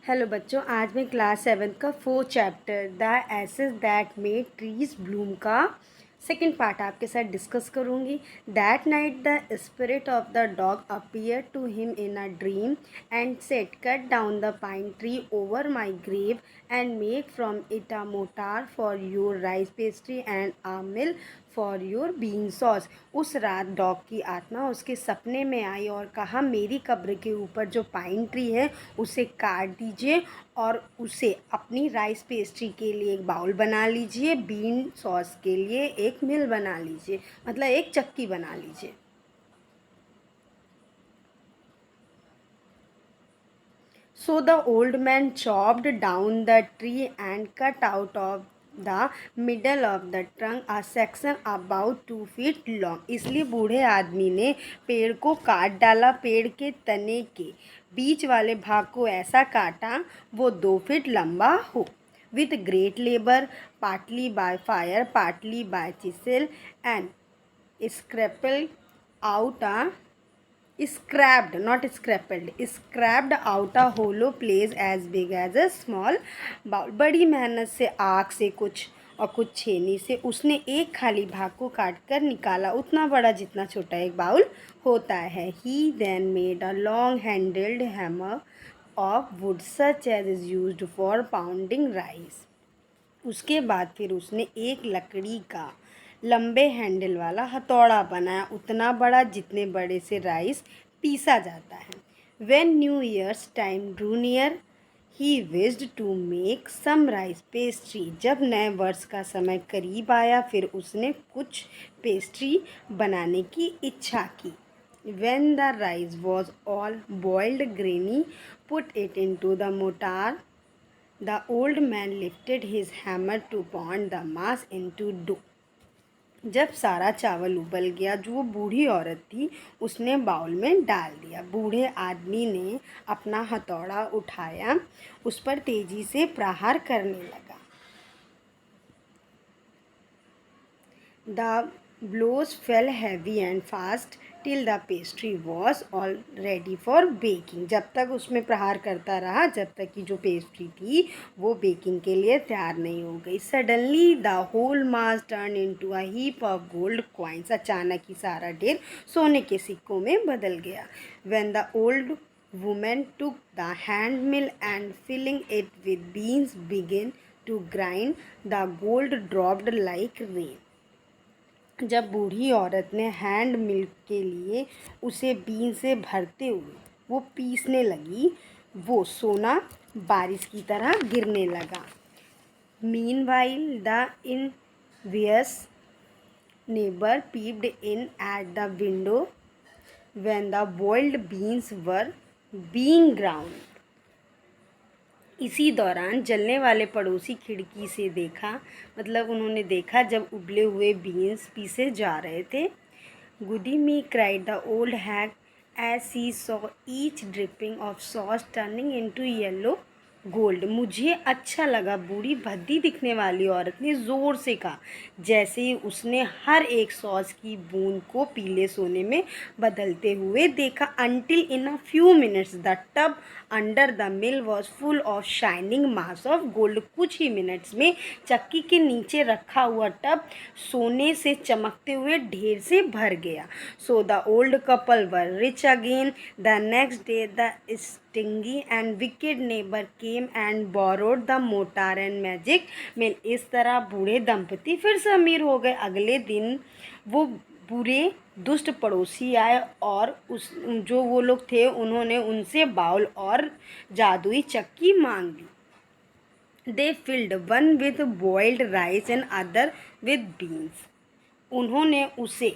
Hello बच्चों, आज मैं क्लास 7 का 4th chapter the ashes that made trees bloom का सेकेंड पार्ट आपके साथ डिस्कस करूँगी। That night the spirit of the dog appear to him in a dream and said cut down the pine tree over my grave and make from it a mortar for your rice pastry and a mill for your bean sauce. उस रात dog की आत्मा उसके सपने में आई और कहा, मेरी कब्र के ऊपर जो पाइन ट्री है उसे काट दीजिए और उसे अपनी राइस पेस्ट्री के लिए एक बाउल बना लीजिए, बीन सॉस के लिए एक मिल बना लीजिए, मतलब एक चक्की बना लीजिए। So the old man chopped down the tree and cut out of the middle of the trunk a section about 2 feet long। इसलिए बूढ़े आदमी ने पेड़ को काट डाला। पेड़ के तने के बीच वाले भाग को ऐसा काटा वो 2 फीट लंबा हो। With great labor, partly by fire, partly by chisel, and scraped out a scrapped not scrappled scrapped out a hollow place as big as a small bowl। बड़ी मेहनत से आग से कुछ और कुछ छेनी से उसने एक खाली भाग को काट कर निकाला, उतना बड़ा जितना छोटा एक बाउल होता है। He then made a long handled hammer of wood such as is used for pounding rice। उसके बाद फिर उसने एक लकड़ी का लंबे हैंडल वाला हथौड़ा बनाया, उतना बड़ा जितने बड़े से राइस पीसा जाता है। When New Year's time drew near, he wished to make some rice pastry। जब नए वर्ष का समय करीब आया फिर उसने कुछ पेस्ट्री बनाने की इच्छा की। When the rice was all boiled grainy, put it into the mortar। The old man lifted his hammer to pound the mass into dough। जब सारा चावल उबल गया जो वो बूढ़ी औरत थी उसने बाउल में डाल दिया। बूढ़े आदमी ने अपना हथौड़ा उठाया, उस पर तेजी से प्रहार करने लगा। The blows fell heavy and fast till the pastry was all ready for baking। जब तक उसमें प्रहार करता रहा जब तक कि जो पेस्ट्री थी वो बेकिंग के लिए तैयार नहीं हो गई। Suddenly the whole mass turned into a heap of gold coins। अचानक ही सारा ढेर सोने के सिक्कों में बदल गया। When the old woman took the hand mill and filling it with beans began to grind, the gold dropped like rain। जब बूढ़ी औरत ने हैंड मिल के लिए उसे बीन से भरते हुए वो पीसने लगी, वो सोना बारिश की तरह गिरने लगा। Meanwhile the envious neighbor peeped in at the window when the boiled beans were being ground। इसी दौरान जलने वाले पड़ोसी खिड़की से देखा, मतलब उन्होंने देखा जब उबले हुए बीन्स पीसे जा रहे थे। Goody me cried the old hag as she saw each dripping of sauce turning into yellow gold. मुझे अच्छा लगा, बूढ़ी भद्दी दिखने वाली औरत ने ज़ोर से कहा, जैसे ही उसने हर एक सॉस की बूंद को पीले सोने में बदलते हुए देखा। Until in a few minutes the tub under the mill was full of shining mass of gold. कुछ ही मिनट्स में चक्की के नीचे रखा हुआ टब सोने से चमकते हुए ढेर से भर गया। So the old couple were rich again. The next day the stingy and wicked neighbor came and borrowed the mortar and magic mill। इस तरह बूढ़े दंपति फिर से अमीर हो गए। अगले दिन वो बुरे दुष्ट पड़ोसी आए और जो वो लोग थे उन्होंने उनसे बाउल और जादुई चक्की मांग ली। They filled one with boiled rice and other with beans. उन्होंने उसे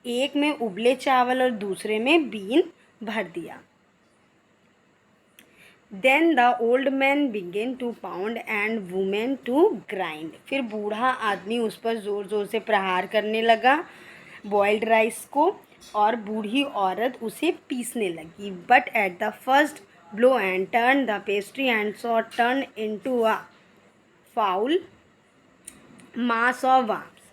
एक में उबले चावल और दूसरे में बीन भर दिया। Then the old man began to pound and woman to grind। फिर बूढ़ा आदमी उस पर ज़ोर ज़ोर से प्रहार करने लगा बॉइल्ड राइस को और बूढ़ी औरत उसे पीसने लगी। But at the first blow and turn the pastry and sauce turned into a foul mass of worms।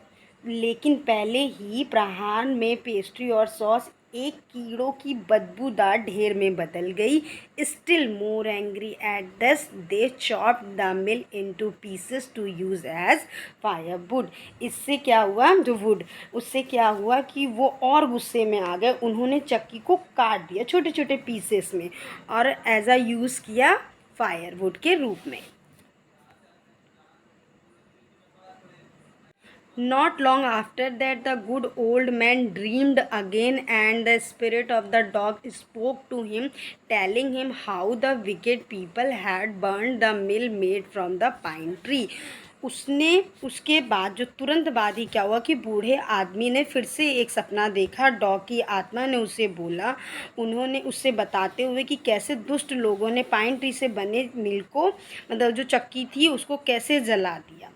लेकिन पहले ही प्रहार में पेस्ट्री और सॉस एक कीड़ों की बदबूदार ढेर में बदल गई। Still more angry at this they chopped the mill into pieces to use as firewood. इससे क्या हुआ, जो वुड, उससे क्या हुआ कि वो और गुस्से में आ गए। उन्होंने चक्की को काट दिया छोटे छोटे पीसेस में और एज अ यूज़ किया फायरवुड के रूप में। Not long after that, the good old man dreamed again, and the spirit of the dog spoke to him, telling him how the wicked people had burned the mill made from the pine tree. उसने उसके बाद जो तुरंत बाद ही क्या हुआ कि बूढ़े आदमी ने फिर से एक सपना देखा। डॉग की आत्मा ने उसे बोला, उन्होंने उससे बताते हुए कि कैसे दुष्ट लोगों ने पाइन ट्री से बने मिल को, मतलब जो चक्की थी, उसको कैसे जला दिया।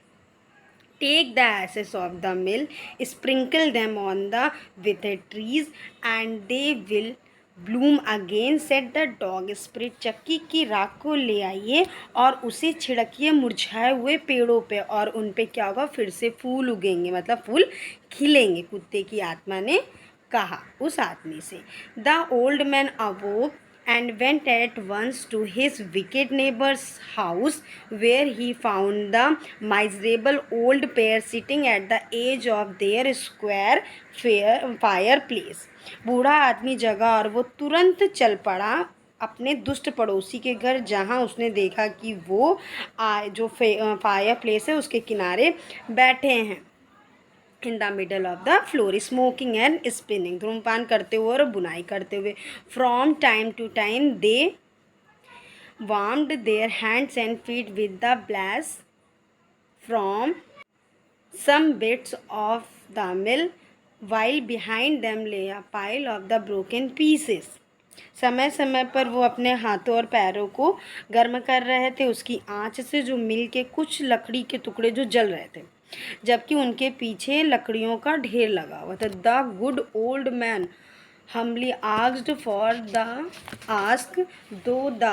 Take the ashes of the mill, sprinkle them on the withered trees, and they will Bloom again, set the dog spirit. चक्की की राख को ले आइए और उसे छिड़किए मुरझाए हुए पेड़ों पे, और उन पे क्या होगा, फिर से फूल उगेंगे, मतलब फूल खिलेंगे। कुत्ते की आत्मा ने कहा उस आदमी से। The old man अवोक and went at once to his wicked neighbor's house, where he found the miserable old pair sitting at the edge of their square fireplace. बूढ़ा आदमी जगा और वो तुरंत चल पड़ा अपने दुष्ट पड़ोसी के घर, जहाँ उसने देखा कि वो जो फायर प्लेस है उसके किनारे बैठे हैं। In the middle of the floor, smoking and spinning, धूमपान करते हुए और बुनाई करते हुए। From time to time they warmed their hands and feet with the blast from some bits of the mill, while behind them lay a pile of the broken pieces. समय समय पर वो अपने हाथों और पैरों को गर्म कर रहे थे उसकी आंच से, जो मिल के कुछ लकड़ी के टुकड़े जो जल रहे थे, जबकि उनके पीछे लकड़ियों का ढेर लगा हुआ था। The good old man humbly asked for the ask, though the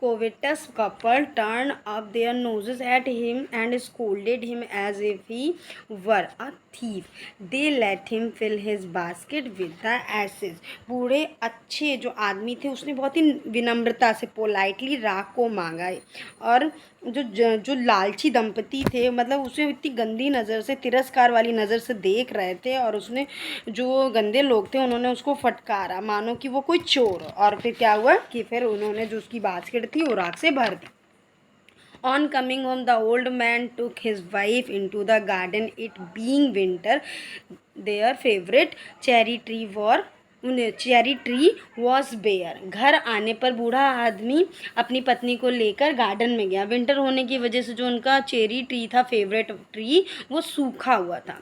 covetous couple turned up their noses at him and scolded him as if he were a thief. They let him fill his basket with the ashes. बूढ़े अच्छे जो आदमी थे उसने बहुत ही विनम्रता से politely राख को मांगा, और जो लालची दंपति थे, मतलब उसे इतनी गंदी नज़र से, तिरस्कार वाली नज़र से देख रहे थे, और उसने जो गंदे लोग थे उन्होंने उसको फटकारा मानो कि वो कोई चोर। और फिर क्या हुआ कि फिर उन्होंने जो उसकी बास्केट थी वो राख से भर दी। On coming home, the old man took his wife into the garden. It being winter, their favorite cherry tree was bare. घर आने पर बूढ़ा आदमी अपनी पत्नी को लेकर गार्डन में गया। विंटर होने की वजह से जो उनका चेरी ट्री था, फेवरेट ट्री, वो सूखा हुआ था।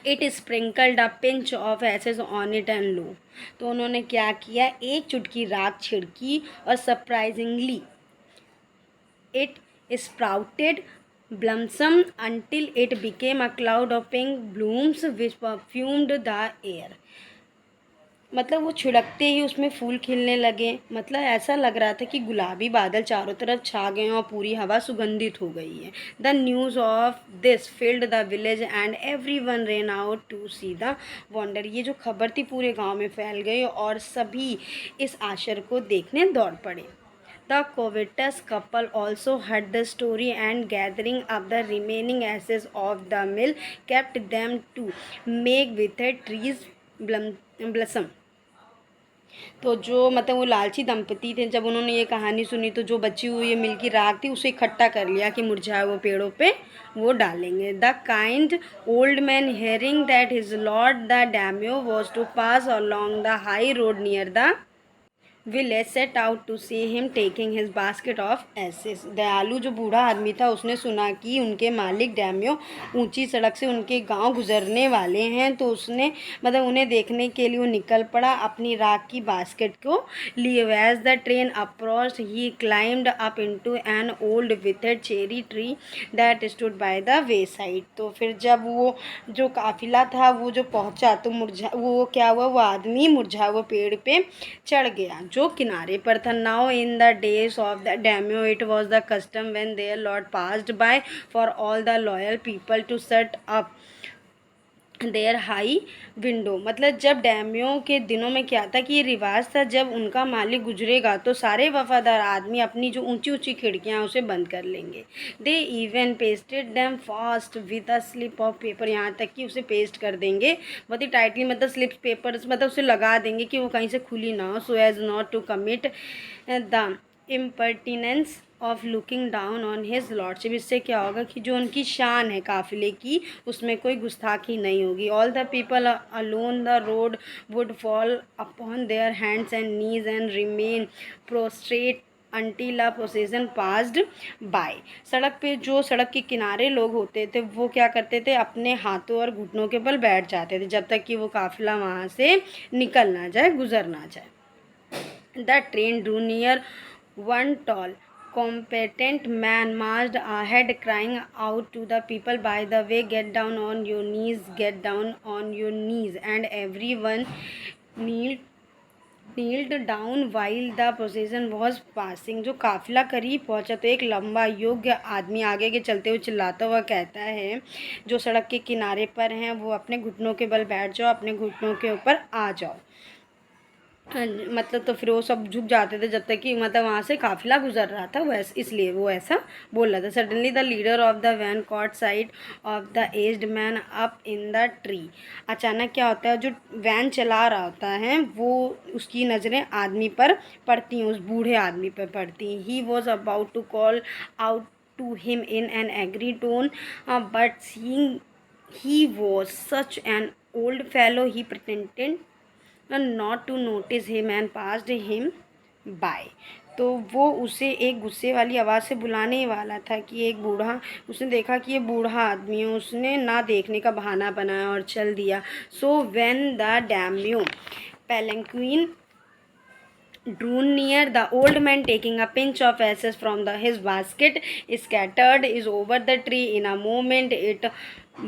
It sprinkled a pinch of ashes on it and lo, तो उन्होंने क्या किया, एक चुटकी राख छिड़की और surprisingly it sprouted blossom until it became a cloud of pink blooms which perfumed the air. मतलब वो छिड़कते ही उसमें फूल खिलने लगे, मतलब ऐसा लग रहा था कि गुलाबी बादल चारों तरफ छा गए और पूरी हवा सुगंधित हो गई है। The news of this filled the village and everyone ran out to see the wonder. ये जो खबर थी पूरे गांव में फैल गई और सभी इस आश्चर्य को देखने दौड़ पड़े। The covetous couple also heard the story, and gathering up the remaining ashes of the mill, kept them to make withered trees blossom. तो जो मतलब वो लालची दंपति थे, जब उन्होंने ये कहानी सुनी तो जो बची हुई मिल की राख थी उसे इकट्ठा कर लिया कि मुरझाए वो पेड़ों पे वो डालेंगे। The kind old man hearing that his lord the daimyo was to pass along the high road near the village set out to see him taking his basket of ashes. दयालु जो बूढ़ा आदमी था उसने सुना कि उनके मालिक डैम्यो ऊंची सड़क से उनके गांव गुजरने वाले हैं, तो उसने मतलब उन्हें देखने के लिए वो निकल पड़ा अपनी राख की बास्केट को लिए। As the train approached he climbed up into an old विथेड cherry tree that stood by the wayside. तो फिर जब वो जो काफिला था वो जो पहुंचा तो वो क्या हुआ, वो आदमी मुरझाए हुए पेड़ पे चढ़ गया जो किनारे पर था। Now in the days of the daimyo it was the custom when their lord passed by for all the loyal people to set up their high window. मतलब जब डैमियों के दिनों में क्या था कि ये रिवाज था, जब उनका मालिक गुजरेगा तो सारे वफादार आदमी अपनी जो ऊंची ऊंची खिड़कियां उसे बंद कर लेंगे। They even pasted them fast with a slip of paper, यहाँ तक कि उसे पेस्ट कर देंगे बहुत ही टाइटली, मतलब स्लिप पेपर, मतलब उसे लगा देंगे कि वो कहीं से खुली ना हो, so as not to commit the impertinence of looking down on his lordship. इससे क्या होगा कि जो उनकी शान है काफिले की, उसमें कोई गुस्ताखी नहीं होगी। All the people alone the road would fall upon their hands and knees and remain prostate until a procession passed by। सड़क पे जो सड़क के किनारे लोग होते थे वो क्या करते थे, अपने हाथों और घुटनों के बल बैठ जाते थे जब तक कि वो काफिला वहाँ से निकल ना जाए, गुजर ना जाए। The train drew near. One tall, competent man marched ahead, crying out to the people, "By the way, get down on your knees, get down on your knees." And everyone kneeled kneeled down while the procession was passing। जो काफिला करीब पहुंचा तो एक लंबा योग्य आदमी आगे के चलते हुए चिल्लाता हुआ कहता है, जो सड़क के किनारे पर हैं वो अपने घुटनों के बल बैठ जाओ, अपने घुटनों के ऊपर आ जाओ। मतलब तो फिर वो सब झुक जाते थे जब तक कि मतलब वहाँ से काफिला गुजर रहा था, वैसे इसलिए वो ऐसा बोल रहा था। Suddenly the leader of the van caught sight of the aged man up in the tree. अचानक क्या होता है, जो वैन चला रहा होता है वो उसकी नज़रें आदमी पर पड़ती हैं, उस बूढ़े आदमी पर पड़ती हैं। He was about to call out to him in an angry tone, but seeing he was such an old fellow he pretended not to notice him and passed him by। तो वो उसे एक गुस्से वाली आवाज़ से बुलाने ही वाला था कि एक बूढ़ा, उसने देखा कि ये बूढ़ा आदमी है, उसने ना देखने का बहाना बनाया और चल दिया। So when the daimyo palanquin drew near, the old man, taking a pinch of ashes from his basket, scattered is over the tree. In a moment it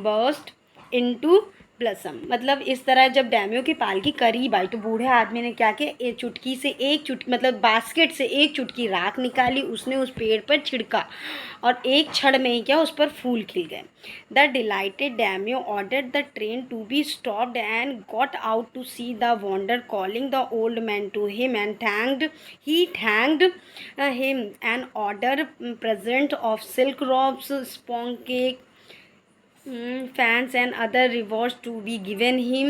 burst into blossom. मतलब इस तरह जब डैमियों की पालकी करीब आई तो बूढ़े आदमी ने क्या किया, एक चुटकी से एक चुटकी, मतलब बास्केट से एक चुटकी राख निकाली, उसने उस पेड़ पर छिड़का और एक क्षण में ही क्या उस पर फूल खिल गए। The delighted daimyo ordered the train to be stopped and got out to see the wonder, calling the old man to him and thanked him and order present of silk robes, sponge cakes, fans and other rewards to be given him।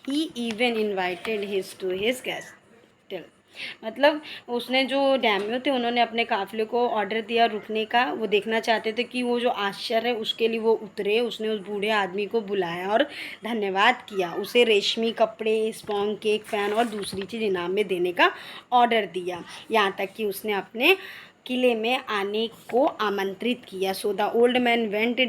he even invited his to his castle। मतलब उसने जो डैमियो थे उन्होंने अपने काफिले को order दिया रुकने का, वो देखना चाहते थे कि वो जो आश्चर्य है उसके लिए वो उतरे। उसने उस बूढ़े आदमी को बुलाया और धन्यवाद किया, उसे रेशमी कपड़े, स्पॉन्ग केक, फैन और दूसरी चीज़ इनाम में देने का ऑर्डर दिया, यहाँ तक कि उसने अपने किले में आने को आमंत्रित किया। So the old man went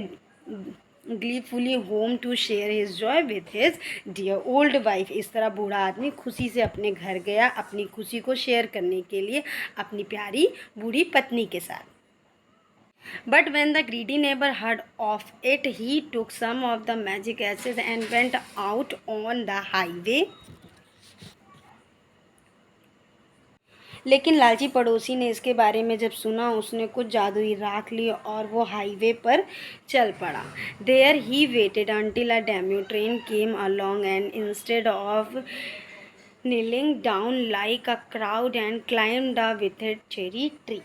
gleefully home to share his joy with his dear old wife। इस तरह बूढ़ा आदमी खुशी से अपने घर गया, अपनी खुशी को शेयर करने के लिए अपनी प्यारी बूढ़ी पत्नी के साथ। But when the greedy neighbor heard of it, he took some of the magic ashes and went out on the highway। लेकिन लालची पड़ोसी ने इसके बारे में जब सुना, उसने कुछ जादुई राख ली और वो हाईवे पर चल पड़ा। There he waited until a daimyo train came along and instead of kneeling down like a crowd and climbed a withered cherry tree।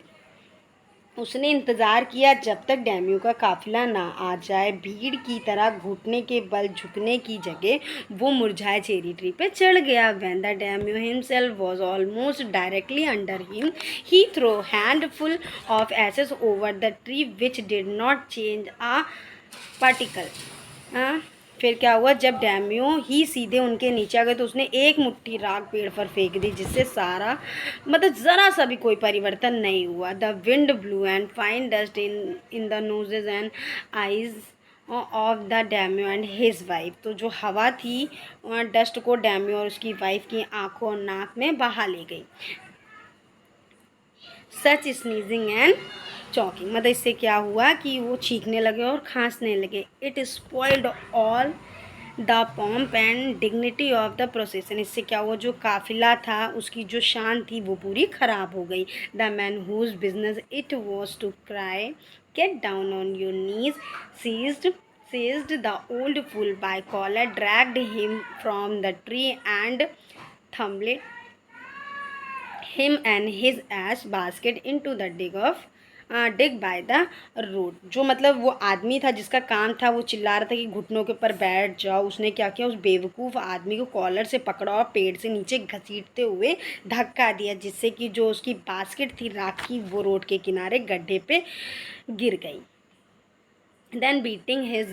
उसने इंतज़ार किया जब तक डैम्यू का काफिला ना आ जाए। भीड़ की तरह घुटने के बल झुकने की जगह वो मुरझाए चेरी ट्री पे चढ़ गया। When the Daimyo himself was almost directly under him, he threw handful of ashes over the tree, which did not change a particle। फिर क्या हुआ, जब डैम्यो ही सीधे उनके नीचे आ गए तो उसने एक मुट्ठी राख पेड़ पर फेंक दी, जिससे सारा मतलब ज़रा सा भी कोई परिवर्तन नहीं हुआ। The wind blew and fine dust in the noses and eyes of the daimyo and his wife. तो जो हवा थी डस्ट को डैम्यो और उसकी वाइफ की आंखों और नाक में बहा ले गई। सच स्नीजिंग एंड चॉकिंग, मतलब इससे क्या हुआ कि वो छींकने लगे और खांसने लगे। It spoiled all the pomp and dignity of the procession. इससे क्या हुआ, जो काफिला था उसकी जो शान थी वो पूरी ख़राब हो गई। The man whose business it was to cry get down on your knees seized the old fool by collar, dragged him from the tree, and tumbled him and his ash basket into the dig by the road। जो मतलब वो आदमी था जिसका काम था, वो चिल्ला रहा था कि घुटनों के ऊपर बैठ जाओ, उसने क्या किया, उस बेवकूफ़ आदमी को कॉलर से पकड़ा और पेड़ से नीचे घसीटते हुए धक्का दिया, जिससे कि जो उसकी बास्केट थी राखी, वो रोड के किनारे गड्ढे पे गिर गई। Then beating his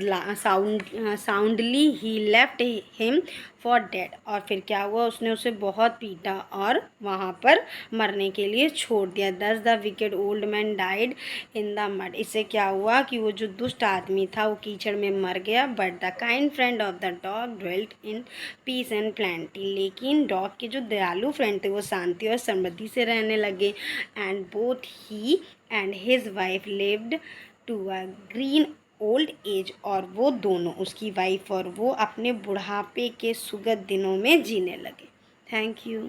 soundly he left him for dead। और फिर क्या हुआ, उसने उसे बहुत पीटा और वहाँ पर मरने के लिए छोड़ दिया। Thus the wicked old man died in the mud। इससे क्या हुआ कि वो जो दुष्ट आदमी था वो कीचड़ में मर गया। But the kind friend of the dog dwelt in peace and plenty। लेकिन डॉग के जो दयालु फ्रेंड थे वो शांति और समृद्धि से रहने लगे। And both he and his wife lived to a green old age. और वो दोनों, उसकी वाइफ और वो, अपने बुढ़ापे के सुगध दिनों में जीने लगे। Thank you.